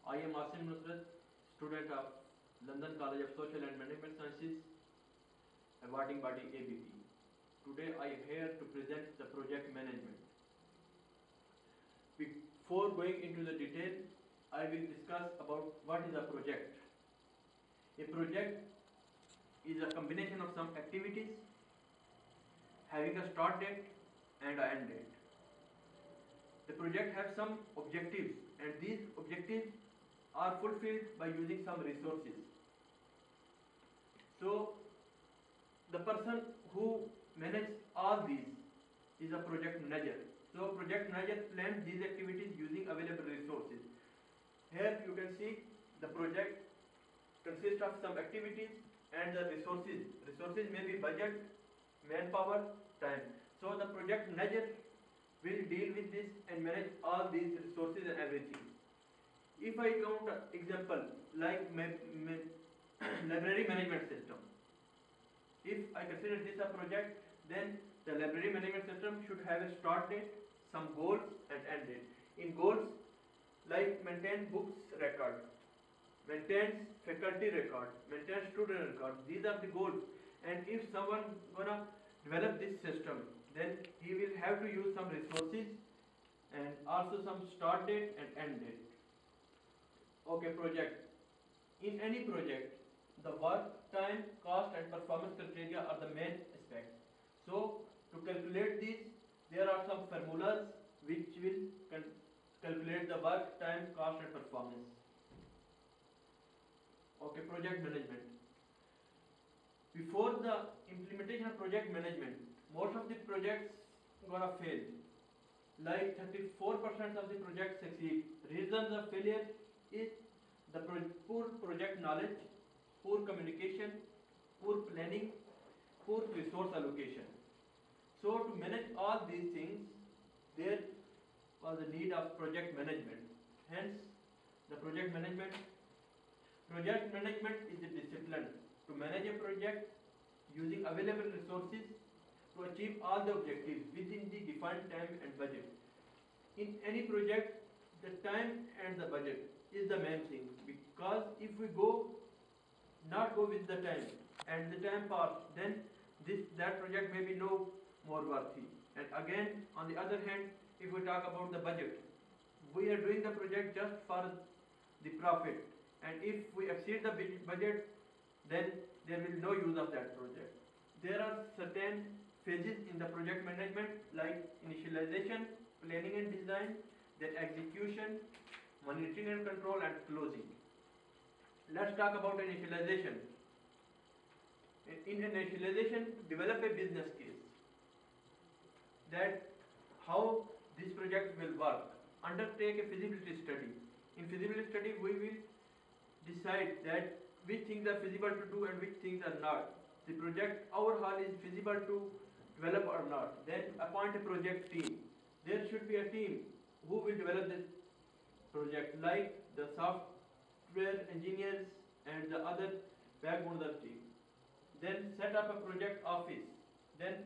I am Asim Nusrat, student of London College of Social and Management Sciences, awarding body ABP. Today I am here to present the project management. Before going into the detail, I will discuss about what is a project. A project is a combination of some activities having a start date and an end date. The project has some objectives, and these objectives are fulfilled by using some resources. So the person who manages all these is a project manager. So project manager plans these activities using available resources. Here you can see the project consists of some activities and the resources. Resources may be budget, manpower, time. So the project manager will deal with this and manage all these resources and everything. If I count example like library management system, if I consider this a project, then the library management system should have a start date, some goals and end date. In goals, like maintain books record, maintains faculty record, maintains student record, these are the goals. And if someone gonna develop this system, then he will have to use some resources and also some start date and end date. Okay, project. In any project, the work, time, cost and performance criteria are the main aspects. So, to calculate these, there are some formulas which will calculate the work, time, cost and performance. Okay, project management. Before the implementation of project management, most of the projects gonna fail. Like 34% of the projects succeed. Reasons of failure is the poor project knowledge, poor communication, poor planning, poor resource allocation. So to manage all these things, there was a need of project management. Hence, the project management is a discipline to manage a project using available resources to achieve all the objectives within the defined time and budget. In any project, the time and the budget is the main thing, because if we not go with the time and the time pass, then that project may be no more worthy. And again, on the other hand, if we talk about the budget, we are doing the project just for the profit, and if we exceed the budget, then there will be no use of that project. There are certain phases in the project management like initialization, planning and design, then execution, monitoring and control and closing. Let's talk about initialization. In initialization, develop a business case that how this project will work. Undertake a feasibility study. In feasibility study, we will decide that which things are feasible to do and which things are not. The project overall is feasible to develop or not. Then appoint a project team. There should be a team who will develop this project, like the software engineers and the other backbone of the team. Then set up a project office. Then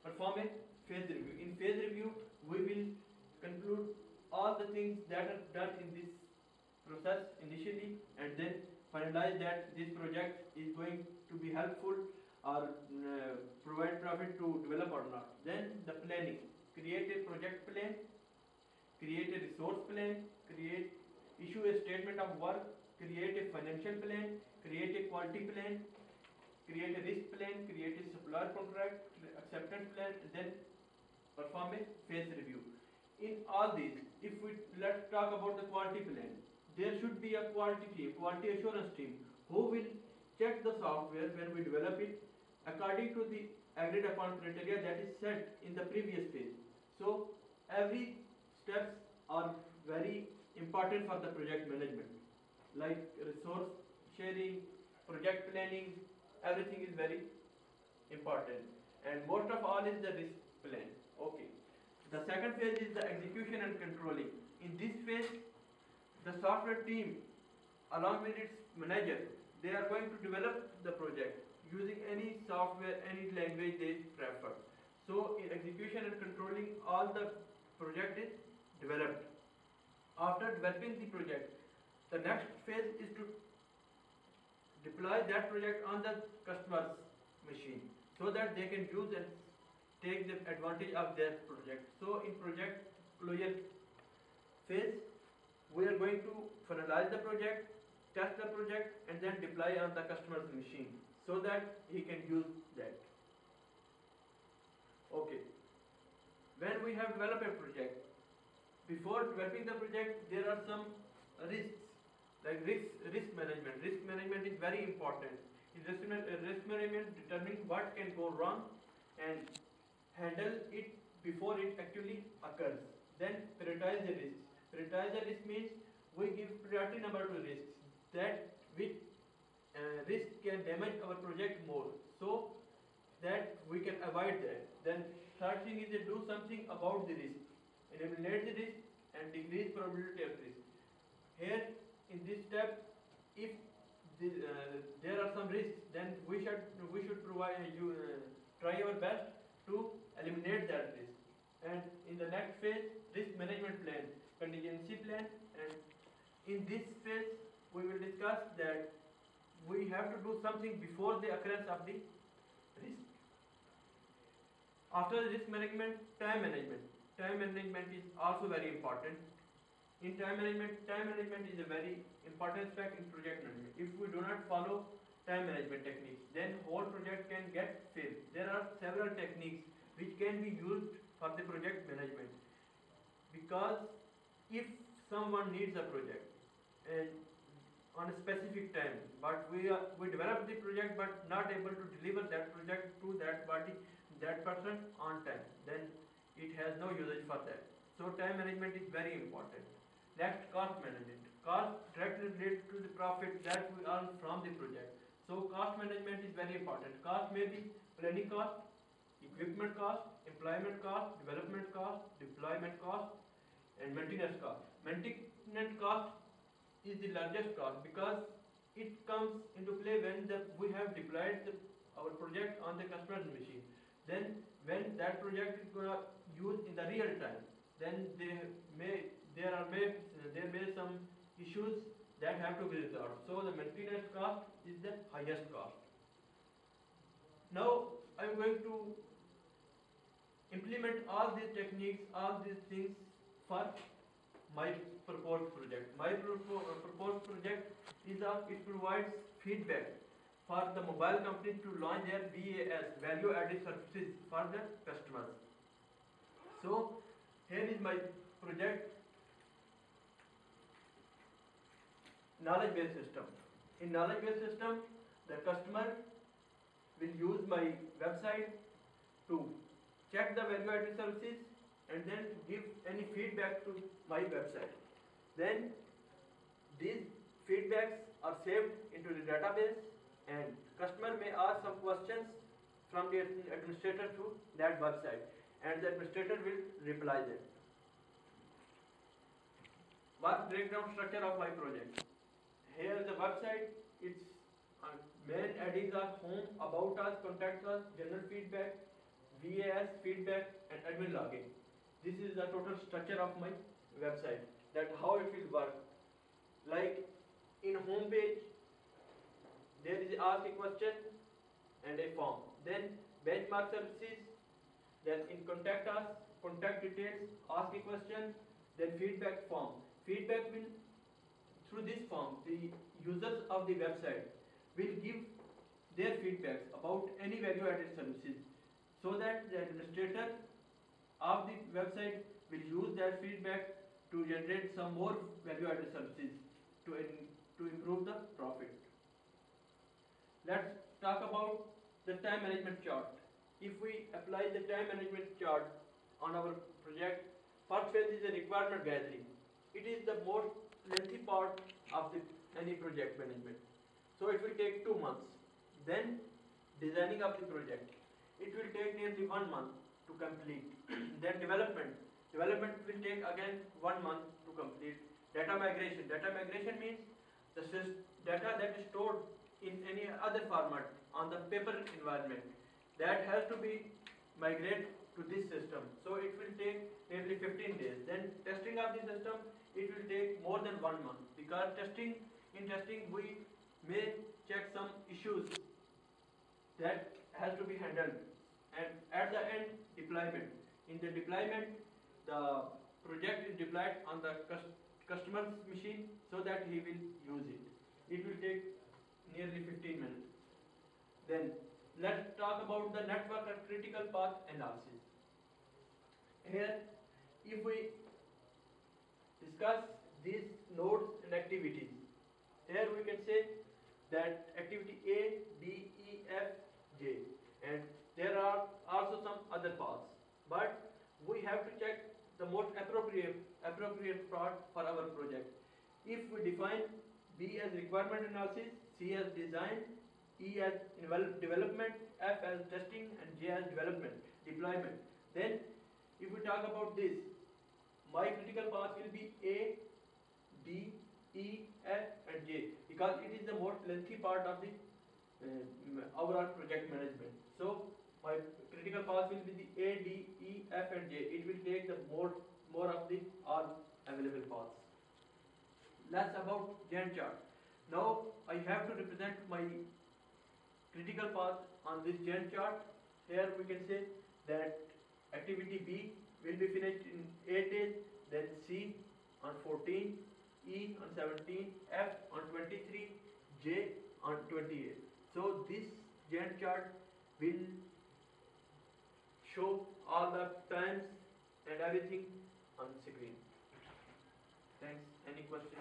perform a phase review. In phase review, we will conclude all the things that are done in this process initially, and then finalize that this project is going to be helpful or provide profit to develop or not. Then the planning. Create a project plan, create a resource plan, issue a statement of work, create a financial plan, create a quality plan, create a risk plan, create a supplier contract, acceptance plan, and then perform a phase review. In all these, let's talk about the quality plan. There should be a quality team, quality assurance team, who will check the software when we develop it according to the agreed upon criteria that is set in the previous phase. So every steps are very important for the project management, like resource sharing, project planning, everything is very important. And most of all is the risk plan. Okay. The second phase is the execution and controlling. In this phase, the software team along with its manager, they are going to develop the project using any software, any language they prefer. So in execution and controlling, all the project is developed. After developing the project, The next phase is to deploy that project on the customer's machine so that they can use and take the advantage of their project. So in project closure phase, we are going to finalize the project, test the project, and then deploy on the customer's machine so that he can use that. Okay. When we have developed a project, before developing the project, there are some risks, like risk management. Risk management is very important. In risk management, determining what can go wrong and handle it before it actually occurs. Then prioritize the risks. Prioritize the risk means we give priority number to risks that which risk can damage our project more, so that we can avoid that. Then third thing is to do something about the risk, eliminate the risk and decrease probability of risk. Here in this step, if there are some risks, then we should provide try our best to eliminate that risk. And in the next phase, risk management plan, contingency plan, and in this phase we will discuss that we have to do something before the occurrence of the risk. After the risk management, time management. Time management is also very important. In time management is a very important aspect in project management. If we do not follow time management techniques, then whole project can get failed. There are several techniques which can be used for the project management, because if someone needs a project and on a specific time, but we develop the project but not able to deliver that project to that person on time, then it has no usage for that. So time management is very important. Next, cost management. Cost directly related to the profit that we earn from the project. So cost management is very important. Cost may be planning cost, equipment cost, employment cost, development cost, deployment cost, and maintenance cost. Maintenance cost is the largest cost because it comes into play when we have deployed our project on the customer's machine. Then when that project is going to use in the real time, then there may be some issues that have to be resolved. So the maintenance cost is the highest cost. Now I am going to implement all these techniques, all these things for my proposed project. My proposed project is it provides feedback for the mobile company to launch their VAS, value added services, for the customers. So here is my project knowledge based system. In knowledge based system, the customer will use my website to check the value added services and then give any feedback to my website. Then these feedbacks are saved into the database, and customer may ask some questions from the administrator to that website, and the administrator will reply them. What breakdown structure of my project? Here the website, its main headings are home, about us, contact us, general feedback, VAS feedback, and admin login. This is the total structure of my website, that how it will work. Like in home page, there is ask a question and a form. Then benchmark services, then in contact us, contact details, ask a question, then feedback form. Feedback will, through this form, the users of the website will give their feedbacks about any value added services, so that the administrator of the website will use that feedback to generate some more value added services to improve the profit. Let's talk about the time management chart. If we apply the time management chart on our project, first phase is the requirement gathering. It is the most lengthy part of any project management. So it will take 2 months. Then designing of the project. It will take nearly 1 month to complete. Then development. Development will take again 1 month to complete. Data migration. Data migration means the data that is stored in any other format on the paper environment, that has to be migrated to this system. So it will take nearly 15 days. Then testing of the system, it will take more than 1 month, because in testing we may check some issues that has to be handled, and at the end deployment. In the deployment, the project is deployed on the customer's machine so that he will use it. It will take nearly 15 minutes. Then let's talk about the network and critical path analysis. Here, if we discuss these nodes and activities, here we can say that activity A, D, E, F, J, and there are also some other paths, but we have to check the most appropriate path for our project. If we define B as requirement analysis, C as design, E as development, F as testing, and J as deployment, then if we talk about this, my critical path will be A, D, E, F, and J, because it is the most lengthy part of the overall project management. So my critical path will be the A, D, E, F, and J. It will take the more of the all available paths. That's about Gantt chart. Now I have to represent my critical path on this Gantt chart. Here we can say that activity B will be finished in 8 days, then C on 14, E on 17, F on 23, J on 28. So this Gantt chart will show all the times and everything on screen. Thanks. Any question?